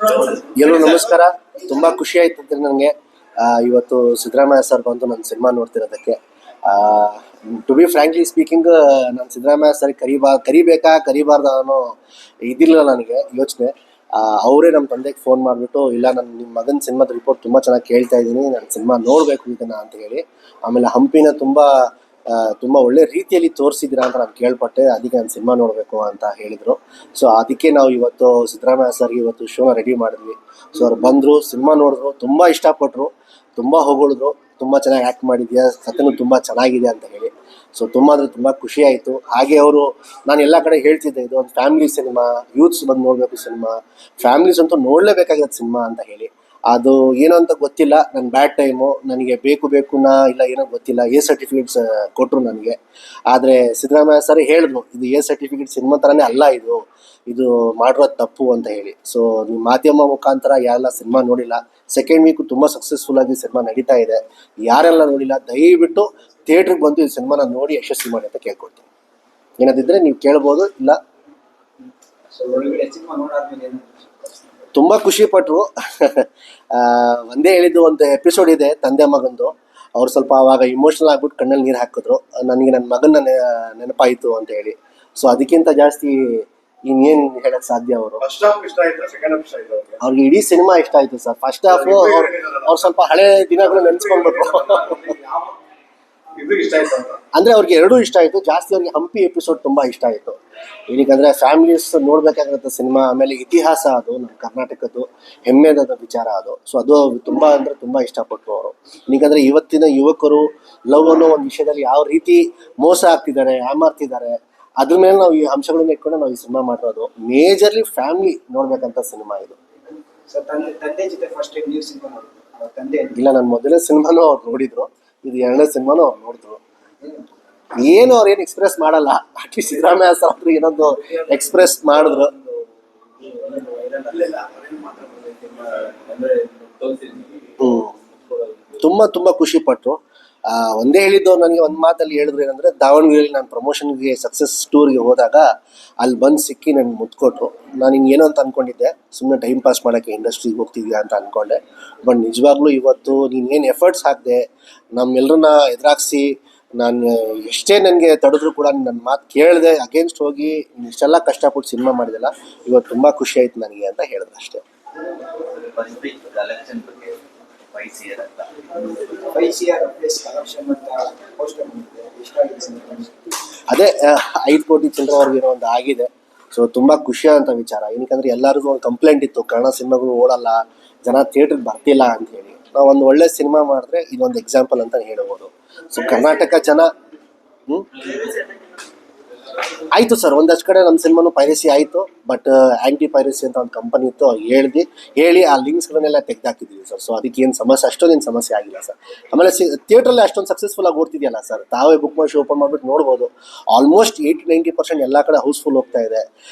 ಎಲ್ಲರೂ ನಮಸ್ಕಾರ. ತುಂಬ ಖುಷಿ ಆಯ್ತು ನನಗೆ ಇವತ್ತು ಸಿದ್ದರಾಮಯ್ಯ ಸರ್ ಬಂದು ನನ್ನ ಸಿನಿಮಾ ನೋಡ್ತಿರೋದಕ್ಕೆ. ಟು ಬಿ ಫ್ರ್ಯಾಂಕ್ಲಿ ಸ್ಪೀಕಿಂಗ್, ನಾನು ಸಿದ್ದರಾಮಯ್ಯ ಸರ್ ಕರಿಬೇಕಾ ಕರಿಬಾರ್ದ ಅನ್ನೋ ಇದಿಲ್ಲ ನನಗೆ ಯೋಚನೆ. ಅವರೇ ನಮ್ಮ ತಂದೆಗೆ ಫೋನ್ ಮಾಡಿಬಿಟ್ಟು, ಇಲ್ಲ ನಾನು ನಿಮ್ಮ ಮಗನ ಸಿನಿಮಾದ ರಿಪೋರ್ಟ್ ತುಂಬ ಚೆನ್ನಾಗಿ ಕೇಳ್ತಾ ಇದ್ದೀನಿ, ನಾನು ಸಿನಿಮಾ ನೋಡಬೇಕು ಇದನ್ನು ಅಂತ ಹೇಳಿ. ಆಮೇಲೆ ಹಂಪಿನ ತುಂಬ ಒಳ್ಳೆ ರೀತಿಯಲ್ಲಿ ತೋರಿಸಿದ್ದೀರಾ ಅಂತ ನಾನು ಕೇಳ್ಪಟ್ಟೆ. ಅದಕ್ಕೆ ನಾನು ಸಿನಿಮಾ ನೋಡಬೇಕು ಅಂತ ಹೇಳಿದರು. ಸೊ ಅದಕ್ಕೆ ನಾವು ಇವತ್ತು ಸಿದ್ದರಾಮಯ್ಯ ಸರ್ಗೆ ಇವತ್ತು ಶೋನ ರೆಡಿ ಮಾಡಿದ್ವಿ. ಸೊ ಅವ್ರು ಬಂದರು, ಸಿನಿಮಾ ನೋಡಿದ್ರು, ತುಂಬ ಇಷ್ಟಪಟ್ಟರು, ತುಂಬ ಹೊಗಳಿದ್ರು, ತುಂಬ ಚೆನ್ನಾಗಿ ಆ್ಯಕ್ಟ್ ಮಾಡಿದ್ಯಾ, ಕಥೆನೂ ತುಂಬ ಚೆನ್ನಾಗಿದೆ ಅಂತ ಹೇಳಿ. ಸೊ ತುಂಬ ಅಂದರೆ ತುಂಬ ಖುಷಿ ಆಯಿತು. ಹಾಗೆ ಅವರು, ನಾನು ಎಲ್ಲ ಕಡೆ ಹೇಳ್ತಿದ್ದೆ, ಇದು ಒಂದು ಫ್ಯಾಮಿಲಿ ಸಿನಿಮಾ, ಯೂತ್ಸ್ ಬಂದು ನೋಡಬೇಕು ಸಿನಿಮಾ, ಫ್ಯಾಮಿಲೀಸ್ ಅಂತೂ ನೋಡಲೇಬೇಕಾಗಿರೋ ಸಿನಿಮಾ ಅಂತ ಹೇಳಿ. ಅದು ಏನೋ ಅಂತ ಗೊತ್ತಿಲ್ಲ, ನನ್ನ ಬ್ಯಾಡ್ ಟೈಮು, ನನಗೆ ಬೇಕು ಇಲ್ಲ ಏನೋ ಗೊತ್ತಿಲ್ಲ, ಎ ಸರ್ಟಿಫಿಕೇಟ್ಸ್ ಕೊಟ್ಟರು ನನಗೆ. ಆದರೆ ಸಿದ್ದರಾಮಯ್ಯ ಸರ್ ಹೇಳಿದ್ರು, ಇದು ಎ ಸರ್ಟಿಫಿಕೇಟ್ ಸಿನಿಮಾ ಥರನೇ ಅಲ್ಲ, ಇದು ಮಾಡಿರೋದು ತಪ್ಪು ಅಂತ ಹೇಳಿ. ಸೊ ನಿಮ್ಮ ಮಾಧ್ಯಮ ಮುಖಾಂತರ ಯಾರೆಲ್ಲ ಸಿನಿಮಾ ನೋಡಿಲ್ಲ, ಸೆಕೆಂಡ್ ವೀಕು ತುಂಬ ಸಕ್ಸಸ್ಫುಲ್ಲಾಗಿ ಸಿನಿಮಾ ನಡೀತಾ ಇದೆ. ಯಾರೆಲ್ಲ ನೋಡಿಲ್ಲ ದಯವಿಟ್ಟು ಥಿಯೇಟ್ರಿಗೆ ಬಂದು ಈ ಸಿನಿಮಾನ ನೋಡಿ ಯಶಸ್ವಿ ಮಾಡಿ ಅಂತ ಕೇಳ್ಕೊಡ್ತೀನಿ. ಏನಾದಿದ್ರೆ ನೀವು ಕೇಳ್ಬೋದು. ಇಲ್ಲ ತುಂಬ ಖುಷಿ ಪಟ್ಟರು. ಒಂದೇ ಹೇಳಿದ್ದು, ಒಂದು ಎಪಿಸೋಡ್ ಇದೆ ತಂದೆ ಮಗಂದು, ಅವ್ರು ಸ್ವಲ್ಪ ಆವಾಗ ಇಮೋಷ್ನಲ್ ಆಗ್ಬಿಟ್ಟು ಕಣ್ಣಲ್ಲಿ ನೀರು ಹಾಕಿದ್ರು, ನನಗೆ ನನ್ನ ಮಗನ ನೆನಪಾಯಿತು ಅಂತ ಹೇಳಿ. ಸೊ ಅದಕ್ಕಿಂತ ಜಾಸ್ತಿ ಇನ್ನೇನು ಹೇಳಕ್ ಸಾಧ್ಯ. ಅವ್ರಿಗೆ ಇಡೀ ಸಿನಿಮಾ ಇಷ್ಟ ಆಯ್ತು ಸರ್. ಫಸ್ಟ್ ಹಾಫು ಅವ್ರು ಸ್ವಲ್ಪ ಹಳೆ ದಿನಗಳು ನೆನೆಸ್ಕೊಂಡ್ಬಿಟ್ರು. ಅಂದ್ರೆ ಅವ್ರಿಗೆ ಎರಡೂ ಇಷ್ಟ ಆಯ್ತು. ಜಾಸ್ತಿ ಅವ್ರಿಗೆ ಹಂಪಿ ಎಪಿಸೋಡ್ ತುಂಬಾ ಇಷ್ಟ ಆಯ್ತು. ಏನಕ್ಕಂದ್ರೆ ಫ್ಯಾಮಿಲೀಸ್ ನೋಡ್ಬೇಕಾಗಿರುತ್ತೆ ಸಿನಿಮಾ. ಆಮೇಲೆ ಇತಿಹಾಸ, ಅದು ನಮ್ಮ ಕರ್ನಾಟಕದ್ದು ಹೆಮ್ಮೆದಾದ ವಿಚಾರ ಅದು. ಸೊ ಅದು ತುಂಬಾ ಅಂದ್ರೆ ತುಂಬಾ ಇಷ್ಟಪಟ್ಟರು ಅವರು. ಏನಕ್ಕಂದ್ರೆ ಇವತ್ತಿನ ಯುವಕರು ಲವ್ ಅನ್ನೋ ಒಂದು ವಿಷಯದಲ್ಲಿ ಯಾವ ರೀತಿ ಮೋಸ ಆಗ್ತಿದ್ದಾರೆ, ಯಾಮಾರ್ತಿದ್ದಾರೆ, ಅದ್ರ ಮೇಲೆ ನಾವು ಈ ಅಂಶಗಳನ್ನ ಇಟ್ಕೊಂಡು ನಾವು ಈ ಸಿನಿಮಾ ಮಾಡಿರೋದು. ಮೇಜರ್ಲಿ ಫ್ಯಾಮಿಲಿ ನೋಡ್ಬೇಕಂತ ಸಿನಿಮಾ ಇದು. ಇಲ್ಲ, ನನ್ನ ಮೊದಲನೇ ಸಿನಿಮಾನು ಅವ್ರು ನೋಡಿದ್ರು, ಇದು ಎರಡನೇ ಸಿನಿಮಾನು ಅವ್ರು ನೋಡಿದ್ರು. ಏನು ಅವ್ರೇನು ಎಕ್ಸ್ಪ್ರೆಸ್ ಮಾಡಲ್ಲ, ಅಟ್ಲೀಸ್ಟ್ ಸಿದ್ದರಾಮಯ್ಯ ಸರ್ ಹತ್ರ ಏನೊಂದು ಎಕ್ಸ್ಪ್ರೆಸ್ ಮಾಡಿದ್ರು. ತುಂಬ ಖುಷಿ ಪಟ್ರು. ಒಂದೇ ಹೇಳಿದ್ದು, ನನಗೆ ಒಂದು ಮಾತಲ್ಲಿ ಹೇಳಿದ್ರು, ಏನಂದರೆ ದಾವಣಗೆರೆಯಲ್ಲಿ ನಾನು ಪ್ರಮೋಷನ್ಗೆ ಸಕ್ಸಸ್ ಟೂರ್ಗೆ ಹೋದಾಗ ಅಲ್ಲಿ ಬಂದು ಸಿಕ್ಕಿ ನನಗೆ ಮುತ್ಕೊಟ್ರು. ನಾನು ಹಿಂಗೇನೋ ಅಂತ ಅಂದ್ಕೊಂಡಿದ್ದೆ, ಸುಮ್ಮನೆ ಟೈಮ್ ಪಾಸ್ ಮಾಡೋಕ್ಕೆ ಇಂಡಸ್ಟ್ರಿಗೆ ಹೋಗ್ತಿದ್ಯಾ ಅಂತ ಅಂದ್ಕೊಂಡೆ. ಬಟ್ ನಿಜವಾಗ್ಲೂ ಇವತ್ತು ನೀನೇನು ಎಫರ್ಟ್ಸ್ ಹಾಕಿದೆ, ನಮ್ಮೆಲ್ಲರನ್ನ ಎದುರಾಗಿಸಿ, ನಾನು ಎಷ್ಟೇ ನನಗೆ ತಡೆದ್ರು ಕೂಡ ನನ್ನ ಮಾತು ಕೇಳಿದೆ, ಅಗೇನ್ಸ್ಟ್ ಹೋಗಿ ಇಷ್ಟೆಲ್ಲ ಕಷ್ಟಪಟ್ಟು ಸಿನಿಮಾ ಮಾಡಿದೆಲ್ಲ, ಇವತ್ತು ತುಂಬ ಖುಷಿ ಆಯ್ತು ನನಗೆ ಅಂತ ಹೇಳಿದ್ರು ಅಷ್ಟೇ. ಅದೇ 5 ಕೋಟಿ ಚಿಲ್ಲರೆವರೆಗಿರೋ ಒಂದು ಆಗಿದೆ. ಸೊ ತುಂಬ ಖುಷಿಯಾದಂಥ ವಿಚಾರ. ಏನಕ್ಕಂದ್ರೆ ಎಲ್ಲರಿಗೂ ಒಂದು ಕಂಪ್ಲೇಂಟ್ ಇತ್ತು, ಕನ್ನಡ ಸಿನಿಮಾಗಳು ಓಡಲ್ಲ, ಜನ ಥಿಯೇಟ್ರಿಗೆ ಬರ್ತಿಲ್ಲ ಅಂತ ಹೇಳಿ. ನಾವು ಒಂದು ಒಳ್ಳೆ ಸಿನಿಮಾ ಮಾಡಿದ್ರೆ ಇದೊಂದು ಎಕ್ಸಾಂಪಲ್ ಅಂತ ಹೇಳ್ಬೋದು. ಸೊ ಕರ್ನಾಟಕ ಜನ ಆಯಿತು ಸರ್, ಒಂದಷ್ಟು ಕಡೆ ನಮ್ಮ ಸಿನಿಮಾನು ಪೈರಸಿ ಆಯಿತು. ಬಟ್ ಆ್ಯಂಟಿ ಪೈರಸಿ ಅಂತ ಒಂದು ಕಂಪನಿ ಇತ್ತು, ಹೇಳಿ ಆ ಲಿಂಕ್ಸ್ಗಳನ್ನೆಲ್ಲ ತೆಗೆದಾಕಿದ್ದೀವಿ ಸರ್. ಸೊ ಅದಕ್ಕೆ ಏನು ಸಮಸ್ಯೆ, ಅಷ್ಟೊಂದೇನು ಸಮಸ್ಯೆ ಆಗಿಲ್ಲ ಸರ್. ಆಮೇಲೆ ಥಿಯೇಟ್ರಲ್ಲಿ ಅಷ್ಟೊಂದು ಸಕ್ಸಸ್ಫುಲ್ಲಾಗಿ ಓಡ್ತಿದೆಯಲ್ಲ ಸರ್, ತಾವೇ ಬುಕ್ ಮಾಡಿ ಶೋ ಓಪನ್ ಮಾಡಿಬಿಟ್ಟು ನೋಡ್ಬೋದು. ಆಲ್ಮೋಸ್ಟ್ 80-90% ಎಲ್ಲ ಕಡೆ ಹೌಸ್ಫುಲ್ ಹೋಗ್ತಾ ಇದೆ.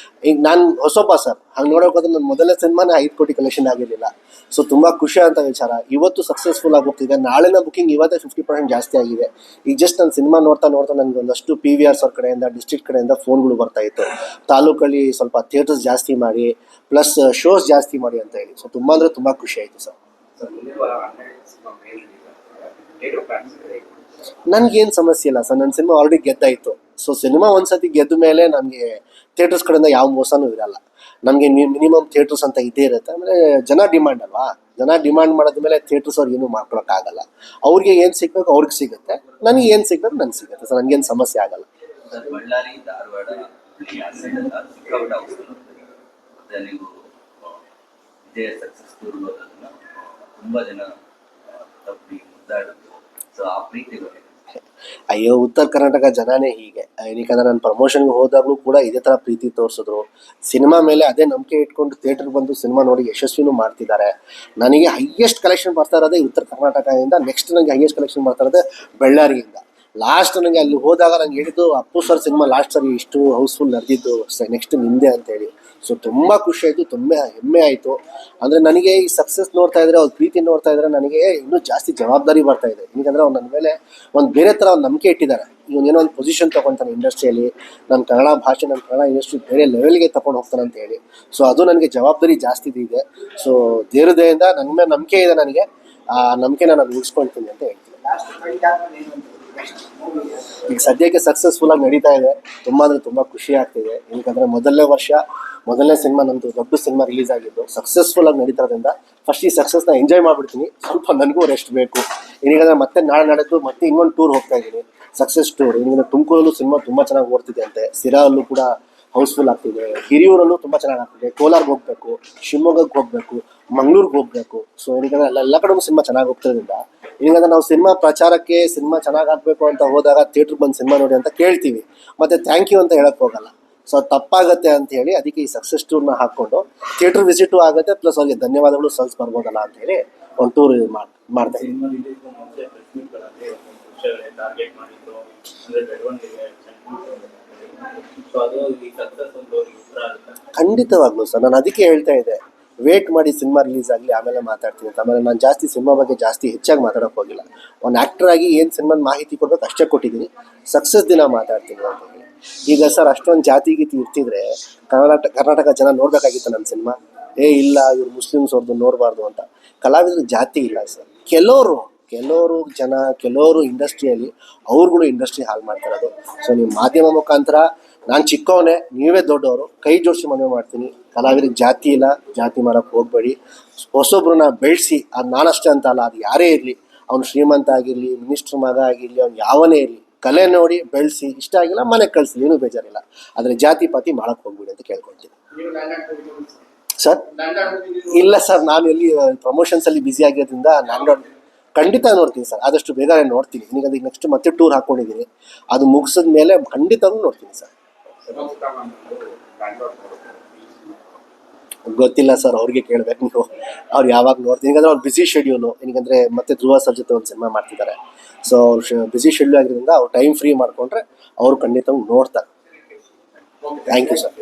ಈಗ ನಾನು ಹೊಸೊಬ್ಬ ಸರ್, ಹಂಗೆ ನೋಡೋಕೋದ್ರೆ ನನ್ನ ಮೊದಲನೇ ಸಿನಿಮಾನೇ 5 ಕೋಟಿ ಕಲೆಕ್ಷನ್ ಆಗಿರಲಿಲ್ಲ. ಸೊ ತುಂಬ ಖುಷಿ ಅಂತ ವಿಚಾರ. ಇವತ್ತು ಸಕ್ಸಸ್ಫುಲ್ ಆಗಿ ಹೋಗ್ತಿದೆ. ನಾಳೆನ ಬುಕ್ಕಿಂಗ್ ಇವತ್ತೇ 50% ಜಾಸ್ತಿ ಆಗಿದೆ. ಈಗ ಜಸ್ಟ್ ನಾನು ಸಿನಿಮಾ ನೋಡ್ತಾ ನನಗೆ ಒಂದಷ್ಟು PVRs ಅವ್ರ ಕಡೆಯಿಂದ, ಡಿಸ್ಟ್ರಿಕ್ಟ್ ಕಡೆಯಿಂದ ಫೋನ್ಗಳು ಬರ್ತಾ ಇತ್ತು, ತಾಲೂಕಲ್ಲಿ ಸ್ವಲ್ಪ ಥಿಯೇಟರ್ಸ್ ಜಾಸ್ತಿ ಮಾಡಿ, ಪ್ಲಸ್ ಶೋಸ್ ಜಾಸ್ತಿ ಮಾಡಿ ಅಂತ ಹೇಳಿ. ಸೊ ತುಂಬ ಅಂದರೆ ತುಂಬ ಖುಷಿ ಆಯಿತು ಸರ್. ನನಗೇನು ಸಮಸ್ಯೆ ಇಲ್ಲ ಸರ್, ನನ್ನ ಸಿನಿಮಾ ಆಲ್ರೆಡಿ ಗೆದ್ದಾಯಿತು. ಸೊ ಸಿನಿಮಾ ಒಂದ್ಸತಿ ಗೆದ್ದ ಮೇಲೆ ನನಗೆ ಥಿಯೇಟರ್ಸ್ ಕಡೆಯಿಂದ ಯಾವ ಮೋಸನೂ ಇರಲ್ಲ. ನಮಗೆ ಮಿನಿಮಮ್ ಥಿಯೇಟರ್ಸ್ ಅಂತ ಇದ್ದೇ ಇರುತ್ತೆ. ಆಮೇಲೆ ಜನ ಡಿಮ್ಯಾಂಡ್ ಅಲ್ವಾ, ಜನ ಡಿಮ್ಯಾಂಡ್ ಮಾಡಿದ್ಮೇಲೆ ಥಿಯೇಟರ್ಸ್ ಅವ್ರಿಗೆ ಏನೂ ಮಾಡ್ಕೊಳಕ್ಕಾಗಲ್ಲ. ಅವ್ರಿಗೆ ಏನು ಸಿಗ್ಬೇಕು ಅವ್ರಿಗೆ ಸಿಗುತ್ತೆ, ನನಗೆ ಏನು ಸಿಗ್ಬೇಕು ನನಗೆ ಸಿಗುತ್ತೆ ಸರ್, ನನಗೇನು ಸಮಸ್ಯೆ ಆಗಲ್ಲ. ಬಳ್ಳಾರಿ, ಧಾರವಾಡ, ತುಂಬಾ ಜನ ತಪ್ಪಿ ಮುದ್ದಾಡುದು. ಸೊ ಆ ಪ್ರೀತಿ ಅಯ್ಯೋ, ಉತ್ತರ ಕರ್ನಾಟಕ ಜನನೇ ಹೀಗೆ. ಏನಕ್ಕಂದ್ರೆ ನಾನು ಪ್ರಮೋಷನ್ಗೆ ಹೋದಾಗಲೂ ಕೂಡ ಇದೇ ಥರ ಪ್ರೀತಿ ತೋರಿಸಿದ್ರು. ಸಿನಿಮಾ ಮೇಲೆ ಅದೇ ನಂಬಿಕೆ ಇಟ್ಕೊಂಡು ಥಿಯೇಟ್ರಿಗೆ ಬಂದು ಸಿನಿಮಾ ನೋಡಿ ಯಶಸ್ವಿನೂ ಮಾಡ್ತಿದ್ದಾರೆ. ನನಗೆ ಹೈಯೆಸ್ಟ್ ಕಲೆಕ್ಷನ್ ಬರ್ತಾ ಇರೋದೇ ಉತ್ತರ ಕರ್ನಾಟಕದಿಂದ. ನೆಕ್ಸ್ಟ್ ನನಗೆ ಹೈಯೆಸ್ಟ್ ಕಲೆಕ್ಷನ್ ಬರ್ತಾ ಇರೋದೇ ಬಳ್ಳಾರಿಯಿಂದ. ಲಾಸ್ಟ್ ನನಗೆ ಅಲ್ಲಿ ಹೋದಾಗ ನಂಗೆ ಹೇಳಿದ್ದು, ಅಪ್ಪು ಸರ್ ಸಿನಿಮಾ ಲಾಸ್ಟ್ ಸರಿ ಇಷ್ಟು ಹೌಸ್ಫುಲ್ ನಡೆದಿದ್ದು, ನೆಕ್ಸ್ಟ್ ನಿಂದೆ ಅಂತ ಹೇಳಿ. ಸೊ ತುಂಬ ಖುಷಿ ಆಯಿತು, ತುಂಬ ಹೆಮ್ಮೆ ಆಯಿತು. ಅಂದರೆ ನನಗೆ ಈ ಸಕ್ಸಸ್ ನೋಡ್ತಾ ಇದ್ದರೆ, ಅವ್ರ ಪ್ರೀತಿ ನೋಡ್ತಾ ಇದ್ದರೆ ನನಗೆ ಇನ್ನೂ ಜಾಸ್ತಿ ಜವಾಬ್ದಾರಿ ಬರ್ತಾ ಇದೆ. ಯಾಕಂದರೆ ಅವ್ರು ನನ್ನ ಮೇಲೆ ಒಂದು ಬೇರೆ ಥರ ಒಂದು ನಂಬಿಕೆ ಇಟ್ಟಿದ್ದಾರೆ. ಇವನೇನೋ ಒಂದು ಪೊಸಿಷನ್ ತೊಗೊತಾನೆ ಇಂಡಸ್ಟ್ರಿಯಲ್ಲಿ, ನನ್ನ ಕನ್ನಡ ಭಾಷೆ, ನನ್ನ ಕನ್ನಡ ಇಂಡಸ್ಟ್ರಿ ಬೇರೆ ಲೆವೆಲ್ಗೆ ತೊಗೊಂಡು ಹೋಗ್ತಾನೆ ಅಂತ ಹೇಳಿ. ಸೊ ಅದು ನನಗೆ ಜವಾಬ್ದಾರಿ ಜಾಸ್ತಿ ಇದೆ. ಸೊ ದೇವ್ರ ದಯೆಯಿಂದ ನನ್ನ ಮೇಲೆ ನಂಬಿಕೆ ಇದೆ ನನಗೆ. ಆ ನಂಬಿಕೆನ ನಾನು ಉಳಿಸ್ಕೊಳ್ತೀನಿ ಅಂತ ಹೇಳ್ತೀನಿ. ಈಗ ಸದ್ಯಕ್ಕೆ ಸಕ್ಸಸ್ಫುಲ್ಲಾಗಿ ನಡೀತಾ ಇದೆ. ತುಂಬ ಅಂದರೆ ತುಂಬ ಖುಷಿ ಆಗ್ತಿದೆ. ಯಾಕಂದರೆ ಮೊದಲನೇ ಸಿನಿಮಾ ನಮ್ಮದು ದೊಡ್ಡ ಸಿನಿಮಾ ರಿಲೀಸ್ ಆಗಿದ್ದು ಸಕ್ಸಸ್ಫುಲ್ಲಾಗಿ ನಡೀತಾದ್ರಿಂದ ಫಸ್ಟ್ ಈ ಸಕ್ಸಸ್ನ ಎಂಜಾಯ್ ಮಾಡಿಬಿಡ್ತೀನಿ. ಸ್ವಲ್ಪ ನನಗೂ ರೆಸ್ಟ್ ಬೇಕು. ಏನೀಗಂದರೆ ಮತ್ತೆ ನಾಡಿದ್ದು ಮತ್ತೆ ಇನ್ನೊಂದು ಟೂರ್ ಹೋಗ್ತಾ ಇದ್ದೀನಿ, ಸಕ್ಸಸ್ ಟೂರ್. ಏನಂದರೆ ತುಮಕೂರಲ್ಲೂ ಸಿನಿಮಾ ತುಂಬ ಚೆನ್ನಾಗಿ ಓಡ್ತಿದೆ ಅಂತೆ, ಸಿರಾಲ್ಲೂ ಕೂಡ ಹೌಸ್ಫುಲ್ ಆಗ್ತಿದೆ, ಹಿರಿಯೂರಲ್ಲೂ ತುಂಬ ಚೆನ್ನಾಗಿ ಆಗ್ತಿದೆ, ಕೋಲಾರ್ಗೆ ಹೋಗಬೇಕು, ಶಿವಮೊಗ್ಗಕ್ಕೆ ಹೋಗಬೇಕು, ಮಂಗ್ಳೂರ್ಗೆ ಹೋಗಬೇಕು. ಸೊ ಏನಂದರೆ ಎಲ್ಲ ಕಡೆಗೂ ಸಿನಿಮಾ ಚೆನ್ನಾಗಿ ಹೋಗ್ತಿರೋದ್ರಿಂದ ಏನಂದರೆ ನಾವು ಸಿನಿಮಾ ಪ್ರಚಾರಕ್ಕೆ ಸಿನಿಮಾ ಚೆನ್ನಾಗಿ ಆಗಬೇಕು ಅಂತ ಹೋದಾಗ ಥಿಯೇಟ್ರಿಗೆ ಬಂದು ಸಿನಿಮಾ ನೋಡಿ ಅಂತ ಕೇಳ್ತೀವಿ, ಮತ್ತು ಥ್ಯಾಂಕ್ ಯು ಅಂತ ಹೇಳಕ್ಕೆ ಹೋಗಲ್ಲ. ಸೊ ಅದು ತಪ್ಪಾಗುತ್ತೆ ಅಂತ ಹೇಳಿ ಅದಕ್ಕೆ ಈ ಸಕ್ಸಸ್ ಟೂರ್ನ ಹಾಕ್ಕೊಂಡು ಥಿಯೇಟ್ರ್ ವಿಸಿಟು ಆಗುತ್ತೆ, ಪ್ಲಸ್ ಅವ್ರಿಗೆ ಧನ್ಯವಾದಗಳು ಸಲ್ಸ್ ಬರ್ಬೋದಲ್ಲ ಅಂತ ಹೇಳಿ ಒಂದು ಟೂರ್ ಮಾಡ್ತಾ ಇದ್ದೀನಿ. ಖಂಡಿತವಾಗ್ಲೂ ಸರ್, ನಾನು ಅದಕ್ಕೆ ಹೇಳ್ತಾ ಇದ್ದೆ, ವೇಟ್ ಮಾಡಿ ಸಿನಿಮಾ ರಿಲೀಸ್ ಆಗಲಿ ಆಮೇಲೆ ಮಾತಾಡ್ತೀನಿ ಅಂತ. ಆಮೇಲೆ ನಾನು ಜಾಸ್ತಿ ಸಿನಿಮಾ ಬಗ್ಗೆ ಹೆಚ್ಚಾಗಿ ಮಾತಾಡೋಕೆ ಹೋಗಿಲ್ಲ. ಒಂದು ಆ್ಯಕ್ಟರ್ ಆಗಿ ಏನು ಸಿನಿಮಾದ ಮಾಹಿತಿ ಕೊಡಬೇಕು ಅಷ್ಟೇ ಕೊಟ್ಟಿದ್ದೀನಿ. ಸಕ್ಸಸ್ ದಿನ ಮಾತಾಡ್ತೀನಿ ಅಂತ ಹೇಳಿ. ಈಗ ಸರ್ ಅಷ್ಟೊಂದು ಜಾತಿ ಗೀತಿ ಇರ್ತಿದ್ರೆ ಕರ್ನಾಟಕ ಜನ ನೋಡಬೇಕಾಗಿತ್ತು ನನ್ನ ಸಿನಿಮಾ. ಇಲ್ಲ ಇವ್ರು ಮುಸ್ಲಿಮ್ಸ್ ಅವ್ರದ್ದು ನೋಡಬಾರ್ದು ಅಂತ. ಕಲಾವಿದ್ರಿಗೆ ಜಾತಿ ಇಲ್ಲ ಸರ್. ಕೆಲವರು ಇಂಡಸ್ಟ್ರಿಯಲ್ಲಿ ಅವ್ರುಗಳು ಇಂಡಸ್ಟ್ರಿ ಹಾಳು ಮಾಡ್ತಿರೋದು. ಸೊ ನೀವು ಮಾಧ್ಯಮ ಮುಖಾಂತರ, ನಾನು ಚಿಕ್ಕವನೇ, ನೀವೇ ದೊಡ್ಡವರು, ಕೈ ಜೋಡಿಸಿ ಮನವಿ ಮಾಡ್ತೀನಿ, ಕಲಾವಿದರಿಗೆ ಜಾತಿ ಇಲ್ಲ, ಜಾತಿ ಮಾಡೋಕ್ಕೆ ಹೋಗಬೇಡಿ. ಹೊಸೊಬ್ರನ್ನ ಬೆಳೆಸಿ, ಅದು ನಾನಷ್ಟೇ ಅಂತ ಅಲ್ಲ, ಅದು ಯಾರೇ ಇರಲಿ, ಅವ್ನು ಶ್ರೀಮಂತ ಆಗಿರಲಿ, ಮಿನಿಸ್ಟ್ರ್ ಮಗ ಆಗಿರಲಿ, ಅವ್ನು ಯಾವನೇ ಇರಲಿ, ಕಲೆ ನೋಡಿ ಬೆಳೆಸಿ, ಇಷ್ಟ ಆಗಿಲ್ಲ ಮನೆಗೆ ಕಳಿಸ್ಲಿ, ಏನೂ ಬೇಜಾರಿಲ್ಲ. ಆದರೆ ಜಾತಿ ಪಾತಿ ಮಾಡೋಕ್ಕೆ ಹೋಗ್ಬೇಡಿ ಅಂತ ಕೇಳ್ಕೊಳ್ತೀನಿ ಸರ್. ಇಲ್ಲ ಸರ್, ನಾನು ಎಲ್ಲಿ ಪ್ರಮೋಷನ್ಸಲ್ಲಿ ಬ್ಯುಸಿ ಆಗಿರೋದ್ರಿಂದ ನಾನು ಖಂಡಿತ ನೋಡ್ತೀನಿ ಸರ್, ಆದಷ್ಟು ಬೇಗ ನೋಡ್ತೀನಿ. ಈಗ ನೆಕ್ಸ್ಟ್ ಮತ್ತೆ ಟೂರ್ ಹಾಕ್ಕೊಂಡಿದ್ದೀನಿ, ಅದು ಮುಗಿಸಿದ ಮೇಲೆ ಖಂಡಿತವೂ ನೋಡ್ತೀನಿ ಸರ್. ಗೊತ್ತಿಲ್ಲ ಸರ್, ಅವ್ರಿಗೆ ಕೇಳಬೇಕು ನೀವು, ಅವ್ರು ಯಾವಾಗ ನೋಡ್ತೀನಿ. ಯಾಕಂದರೆ ಅವ್ರು ಬ್ಯುಸಿ ಶೆಡ್ಯೂಲು. ಏನಂದರೆ ಮತ್ತೆ ಧ್ರುವ ಸರ್ ಜೊತೆ ಒಂದು ಸಿನಿಮಾ ಮಾಡ್ತಿದ್ದಾರೆ. ಸೊ ಅವ್ರು ಬ್ಯುಸಿ ಶೆಡ್ಯೂಲ್ ಆಗಿರೋದ್ರಿಂದ ಅವ್ರು ಟೈಮ್ ಫ್ರೀ ಮಾಡಿಕೊಂಡ್ರೆ ಅವರು ಖಂಡಿತವಾಗಿ ನೋಡ್ತಾರೆ. Thank you sir.